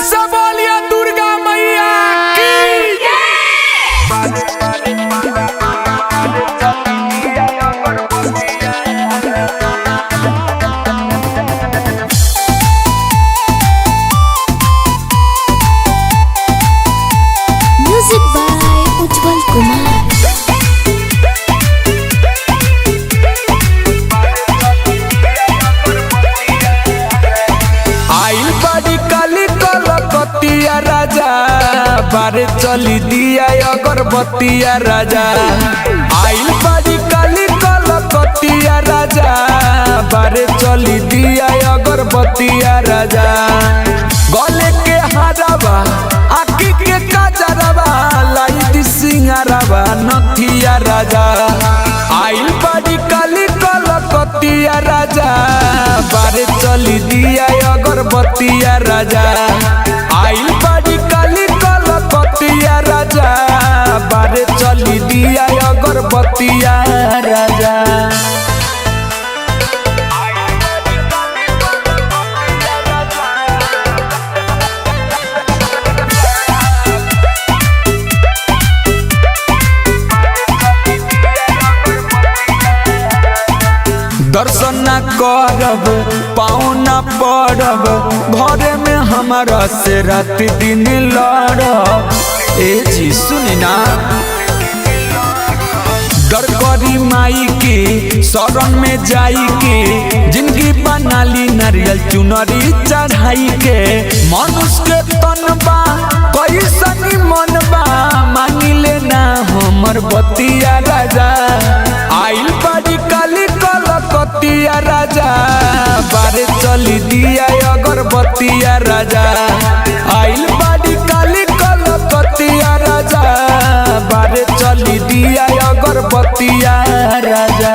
से बोलिए दुर्गा मैया की। म्यूजिक बाय उज्जवल कुमार। आइल बड़ी काली कलकतिया राजा बारे चली दिया अगरबत्तिया राजा। आइल बड़ी काली कलकतिया राजा बारे चली दिया अगरबत्तिया राजा। गले के हारावा आखी के काजरवा लाई दी सिंगारवा नथिया राजा। आइल बड़ी काली कलकतिया राजा बारे चली दिया अगरबत्तिया राजा। आइल बड़ी काली कलकतिया राजा बारे चली दिया अगरबत्तिया राजा। दर्शन न करब पाँव न पड़ब घरे में हमारा से रात दिन लड़ब। ए जी सुनी ना डर करी माई के शरण में जाई के जिंदगी बना ली नारियल चुनरी चढ़ाई के। मनुष्य के तनबा कैसनी मनबा मांगी लेना हमर बतिया राजा। आइल बड़ी काली कलकतिया राजा बारे चली दिया अगरबत्तिया राजा। आइल बड़ी काली कलकतिया राजा बारे चली दिया अगरबत्तिया राजा।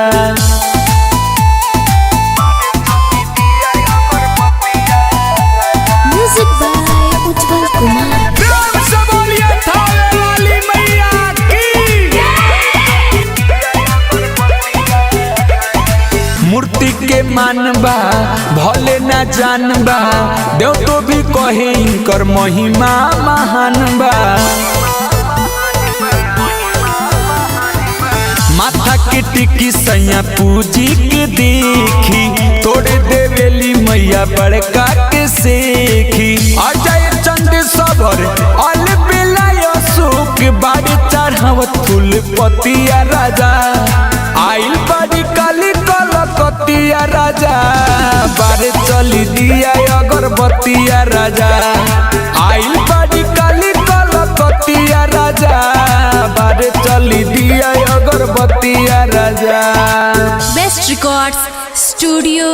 म्यूजिक बाय उज्जवल कुमार। प्रेम से बोलिए थावे वाली मैया की। मूर्ति के मानबा भले ना जानबा देव तो भी कहे इनकर महिमा महान बा। माथा के टिकी सैया पूजी के देखी तोड़े देवेली मैया बड़का के सेखी। अजय चंद सबर अल बिलाय सुख बाड़ी चढ़ावत फूल पतिया राजा। आइल बड़ी काली कलकतिया राजा बारे चली दिया अगरबत्तिया राजा। आइल बड़ी काली कलकतिया राजा बारे चली दिया अगरबत्तिया राजा। Best records studio.